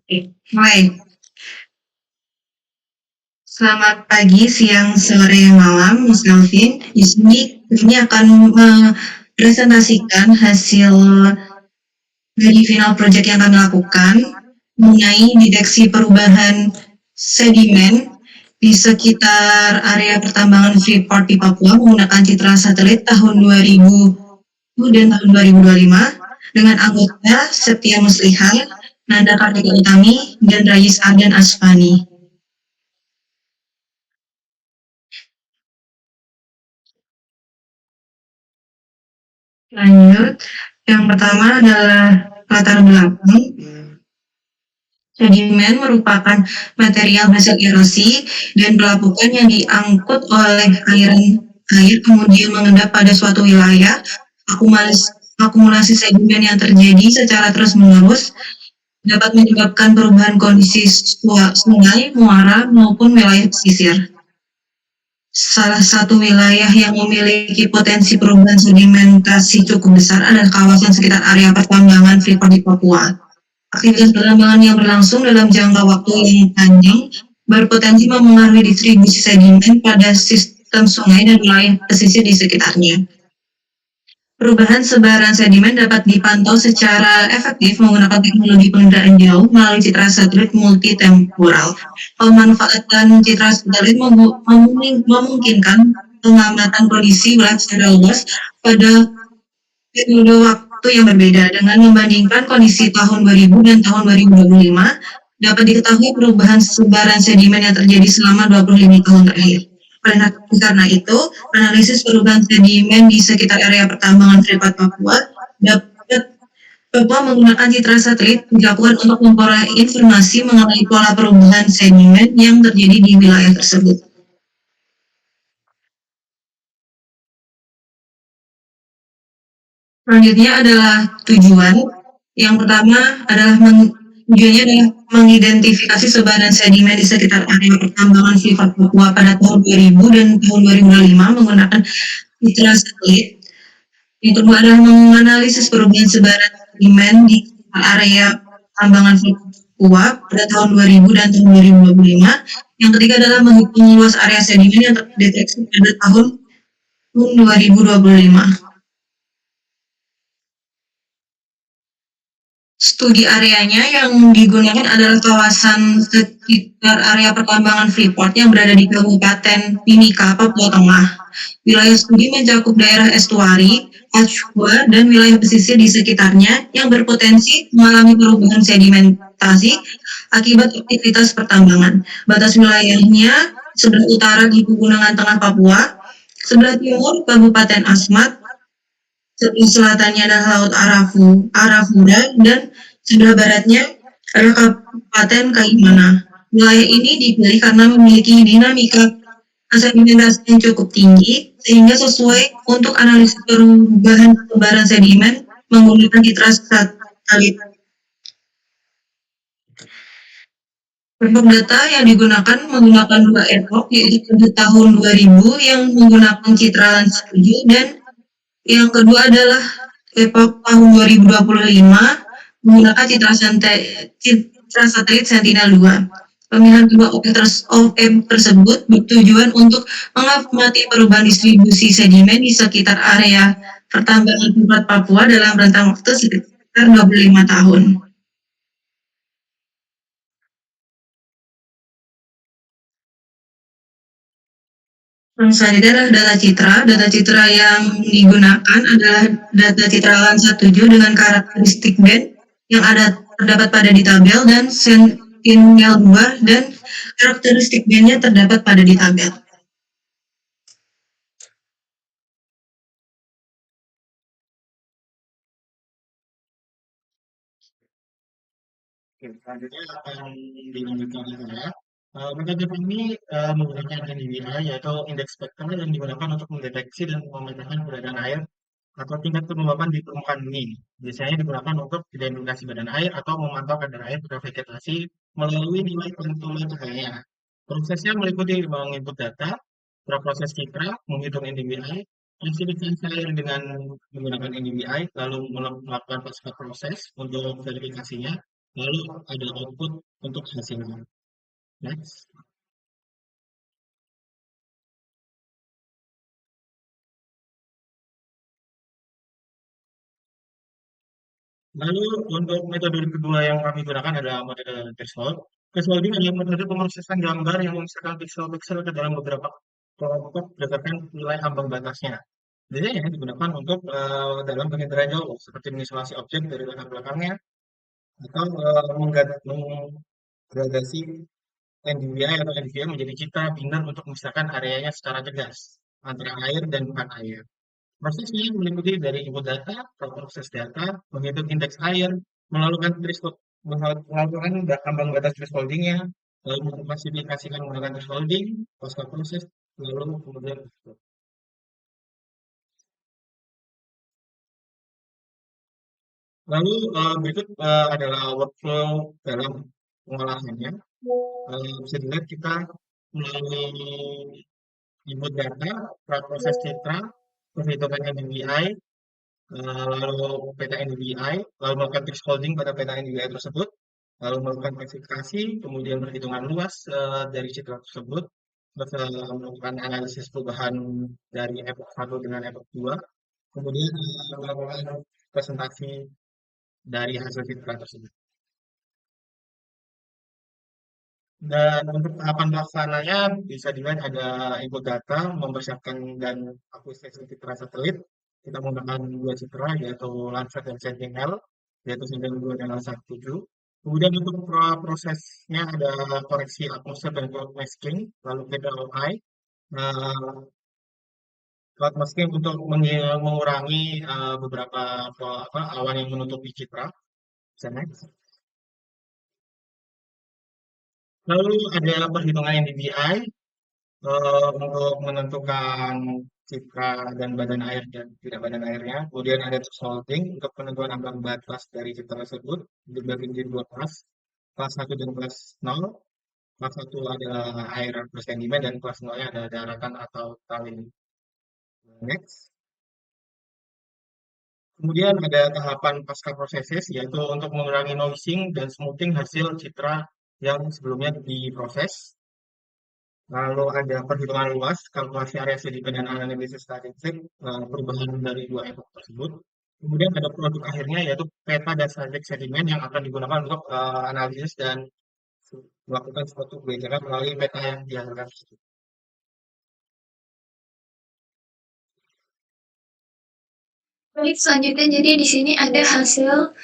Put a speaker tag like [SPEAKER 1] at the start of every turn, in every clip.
[SPEAKER 1] Baik, selamat pagi, siang, sore, malam, Mas Galvin. Di sini kami akan mempresentasikan hasil dari final project yang kami lakukan mengenai deteksi perubahan sedimen di sekitar area pertambangan Freeport di Papua menggunakan citra satelit tahun 2000 dan tahun 2025 dengan anggota Setia Musliha, Nanda Kartika Utami, dan Rais Ardan Asfani. Lanjut, yang pertama adalah latar belakang. Sedimen merupakan material hasil erosi dan pelapukan yang diangkut oleh aliran air kemudian mengendap pada suatu wilayah. Akumulasi sedimen yang terjadi secara terus-menerus dapat menyebabkan perubahan kondisi sungai, muara, maupun wilayah pesisir. Salah satu wilayah yang memiliki potensi perubahan sedimentasi cukup besar adalah kawasan sekitar area pertambangan Freeport di Papua. Aktivitas penambangan yang berlangsung dalam jangka waktu yang panjang berpotensi memengaruhi distribusi sedimen pada sistem sungai dan wilayah pesisir di sekitarnya. Perubahan sebaran sedimen dapat dipantau secara efektif menggunakan teknologi penginderaan jauh melalui citra satelit multitemporal. Pemanfaatan citra satelit memungkinkan pengamatan kondisi wilayah secara luas pada periode waktu yang berbeda. Dengan membandingkan kondisi tahun 2000 dan tahun 2025, dapat diketahui perubahan sebaran sedimen yang terjadi selama 25 tahun terakhir. Karena itu, analisis perubahan sedimen di sekitar area pertambangan Freeport Papua dapat menggunakan citra satelit dilakukan untuk memperoleh informasi mengenai pola perubahan sedimen yang terjadi di wilayah tersebut. Selanjutnya adalah tujuan. Yang pertama adalah tujuannya adalah mengidentifikasi sebaran sedimen di sekitar area pertambangan Freeport Papua pada tahun 2000 dan tahun 2005 menggunakan citra satelit. Yang kedua adalah menganalisis perubahan sebaran sedimen di area pertambangan Freeport Papua pada tahun 2000 dan tahun 2025. Yang ketiga adalah menghitung luas area sedimen yang terdeteksi pada tahun 2025. Studi areanya yang digunakan adalah kawasan sekitar area pertambangan Freeport yang berada di Kabupaten Mimika, Papua Tengah. Wilayah studi mencakup daerah estuari, Achua, dan wilayah pesisir di sekitarnya yang berpotensi mengalami perubahan sedimentasi akibat aktivitas pertambangan. Batas wilayahnya sebelah utara di Pegunungan Tengah Papua, sebelah timur Kabupaten Asmat, sebelah selatannya adalah Laut Arafura, dan sebelah baratnya adalah Kabupaten Kaimana. Wilayah ini dipilih karena memiliki dinamika sedimentasi yang cukup tinggi, sehingga sesuai untuk analisis perubahan sebaran sedimen menggunakan citra satelit. Untuk data yang digunakan menggunakan dua epoch, yaitu pada tahun 2000 yang menggunakan citra Landsat 7 dan yang kedua adalah epoch tahun 2025 menggunakan citra satelit Sentinel-2. Pemilihan kedua objek tersebut bertujuan untuk mengamati perubahan distribusi sedimen di sekitar area pertambangan Freeport Papua dalam rentang waktu sekitar 25 tahun. Selanjutnya adalah data citra. Data citra yang digunakan adalah data citra Landsat 7 dengan karakteristik band yang terdapat pada di tabel dan Sentinel-2 dan karakteristik bandnya terdapat pada di tabel.
[SPEAKER 2] Selanjutnya akan dilanjutkan saya. Metode kami menggunakan NDVI, yaitu indeks spektrum yang digunakan untuk mendeteksi dan memetakan keberadaan air atau tingkat kelembapan di permukaan bumi. Biasanya digunakan untuk identifikasi badan air atau memantau kadar air pada vegetasi melalui nilai pantulan cahaya. Prosesnya meliputi menginput data, proses citra, menghitung NDVI, klasifikasi air dengan menggunakan NDVI, lalu melakukan proses untuk verifikasinya, lalu ada output untuk hasilnya. Next. Lalu untuk metode kedua yang kami gunakan adalah metode threshold. Thresholding adalah metode pemrosesan gambar yang memisahkan pixel-pixel ke dalam beberapa kelompok berdasarkan nilai ambang batasnya. Biasanya digunakan untuk dalam penginderaan jauh, seperti mengisolasi objek dari latar belakangnya atau menggradasi NDVI atau NVI menjadi citra binar untuk memisahkan areanya secara tegas antara air dan bukan air. Prosesnya meliputi dari input data, proses data, menghitung indeks air, melakukan threshold, melakukan ambang batas thresholdingnya, lalu mengklasifikasikan menggunakan thresholding, pasca proses, lalu kemudian output. Lalu berikut adalah workflow dalam pengolahannya. Bisa dilihat kita melalui input data, proses citra, perhitungan NDVI, lalu peta NDVI, lalu melakukan thresholding pada peta NDVI tersebut, lalu melakukan klasifikasi, kemudian perhitungan luas dari citra tersebut, terus melakukan analisis perubahan dari epoch 1 dengan epoch 2, kemudian melakukan presentasi dari hasil citra tersebut. Dan untuk tahapan pelaksananya bisa dilihat ada input data, mempersiapkan dan akuisisi citra satelit. Kita menggunakan dua citra yaitu Landsat dan Sentinel, yaitu Sentinel-2 dan Landsat 7. Kemudian untuk prosesnya ada koreksi atmosfer dan cloud masking, lalu KPI. Nah, cloud masking untuk mengurangi beberapa awan yang menutupi citra. Bisa next. Lalu ada perhitungan NDVI, untuk menentukan citra dan badan air dan tidak badan airnya. Kemudian ada thresholding untuk penentuan ambang batas dari citra tersebut dibagi menjadi dua kelas, kelas 1 dan kelas 0. Kelas 1 adalah air bersedimen dan kelas 0-nya ada daratan atau taling. Next. Kemudian ada tahapan pasca proses, yaitu untuk mengurangi noising dan smoothing hasil citra yang sebelumnya diproses. Lalu ada perhitungan luas, kalkulasi area sedimen dan analisis statistik, perubahan dari dua epoch tersebut. Kemudian ada produk akhirnya yaitu peta dan statistik sedimen yang akan digunakan untuk analisis dan melakukan suatu kebijakan melalui peta yang dihasilkan tersebut.
[SPEAKER 3] Baik, selanjutnya jadi di sini ada hasil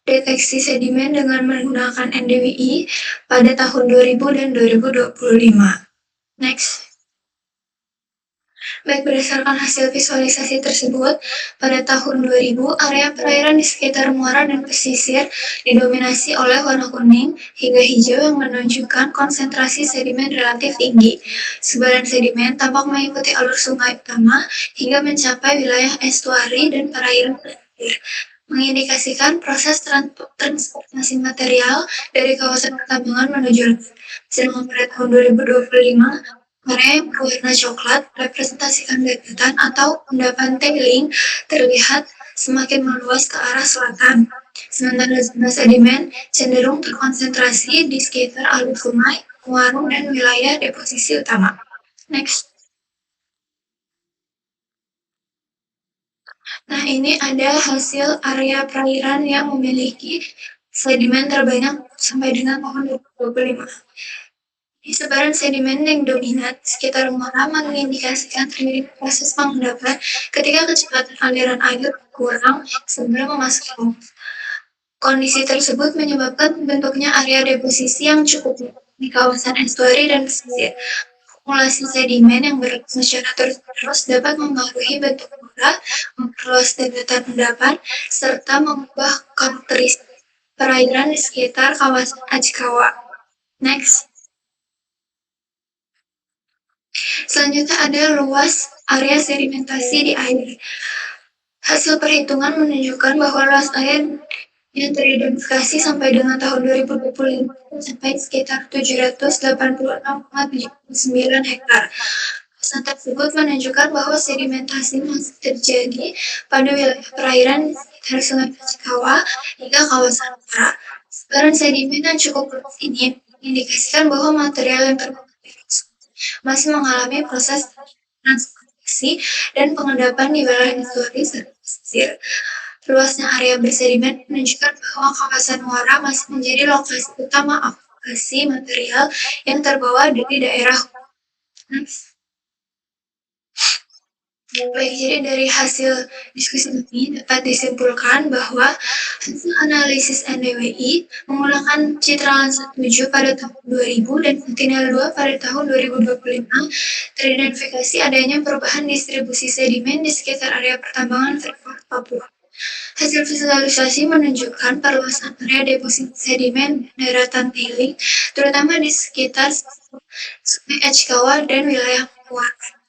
[SPEAKER 3] deteksi sedimen dengan menggunakan NDWI pada tahun 2000 dan 2025. Next. Baik, berdasarkan hasil visualisasi tersebut, pada tahun 2000, area perairan di sekitar muara dan pesisir didominasi oleh warna kuning hingga hijau yang menunjukkan konsentrasi sedimen relatif tinggi. Sebaran sedimen tampak mengikuti alur sungai utama hingga mencapai wilayah estuari dan perairan pesisir, mengindikasikan proses transportasi material dari kawasan pertambangan menuju laut. Sedangkan pada tahun 2025, area yang berwarna coklat representasikan daratan atau endapan tailing terlihat semakin meluas ke arah selatan. Sementara zona sedimen cenderung terkonsentrasi di sekitar alur sungai, warung, dan wilayah deposisi utama. Next. Nah, ini ada hasil area perairan yang memiliki sedimen terbanyak sampai dengan tahun 2025. Di sebaran sedimen yang dominan sekitar muara mengindikasikan terjadi proses pengendapan ketika kecepatan aliran air kurang sebelum memasuki laut. Kondisi tersebut menyebabkan bentuknya area deposisi yang cukup di kawasan estuari dan pesisir. Akumulasi sedimen yang berlangsung secara terus-menerus dapat mempengaruhi bentuk muara, memperluas daratan endapan, serta mengubah karakteristik perairan di sekitar kawasan Ajikawa. Next. Selanjutnya ada luas area sedimentasi di air. Hasil perhitungan menunjukkan bahwa luas air yang teridentifikasi sampai dengan tahun 2025 mencapai sekitar 786,79 hektar. Kawasan tersebut menunjukkan bahwa sedimentasi masih terjadi pada wilayah perairan di sekitar Sungai Pacikawa hingga kawasan utara. Sebaran sedimen yang cukup luas ini mengindikasikan bahwa material yang terbawa masih mengalami proses transportasi dan pengendapan di wilayah historis dan pesisir. Luasnya area bersedimen menunjukkan bahwa kawasan muara masih menjadi lokasi utama akumulasi material yang terbawa dari daerah. Baik, jadi dari hasil diskusi ini dapat disimpulkan bahwa hasil analisis NDWI menggunakan citraan 17 pada tahun 2000 dan Sentinel 2 pada tahun 2025 teridentifikasi adanya perubahan distribusi sedimen di sekitar area pertambangan Freeport, Papua. Hasil visualisasi menunjukkan perluasan area deposisi sedimen dan daratan tailing, terutama di sekitar Sungai Echkawa dan wilayah Muara.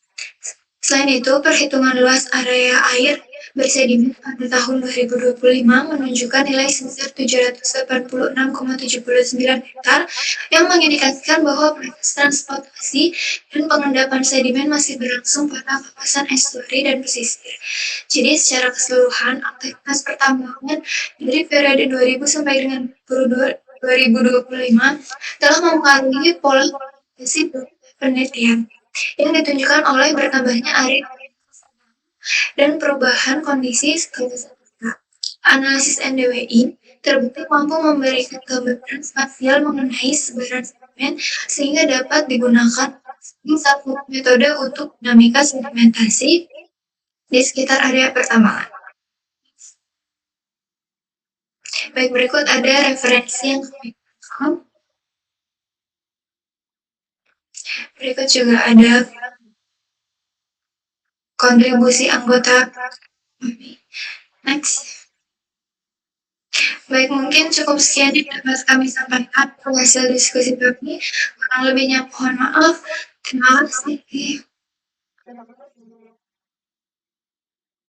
[SPEAKER 3] Selain itu, perhitungan luas area air bersedimen pada tahun 2025 menunjukkan nilai sebesar 786,79 hektar yang mengindikasikan bahwa proses transportasi dan pengendapan sedimen masih berlangsung pada kawasan estuari dan pesisir. Jadi secara keseluruhan aktivitas pertambangan dari periode 2000 sampai dengan 2025 telah mempengaruhi pola populasi penelitian yang ditunjukkan oleh bertambahnya area dan perubahan kondisi kawasan. Analisis NDWI terbukti mampu memberikan gambaran spasial mengenai sebaran sedimen sehingga dapat digunakan sebagai satu metode untuk dinamika sedimentasi di sekitar area pertambangan. Baik, berikut ada referensi yang kami pakai. Berikut juga ada kontribusi anggota kami. Next. Baik, mungkin cukup sekian yang dapat kami sampaikan hasil diskusi kami. Kurang lebihnya mohon maaf. Terima kasih.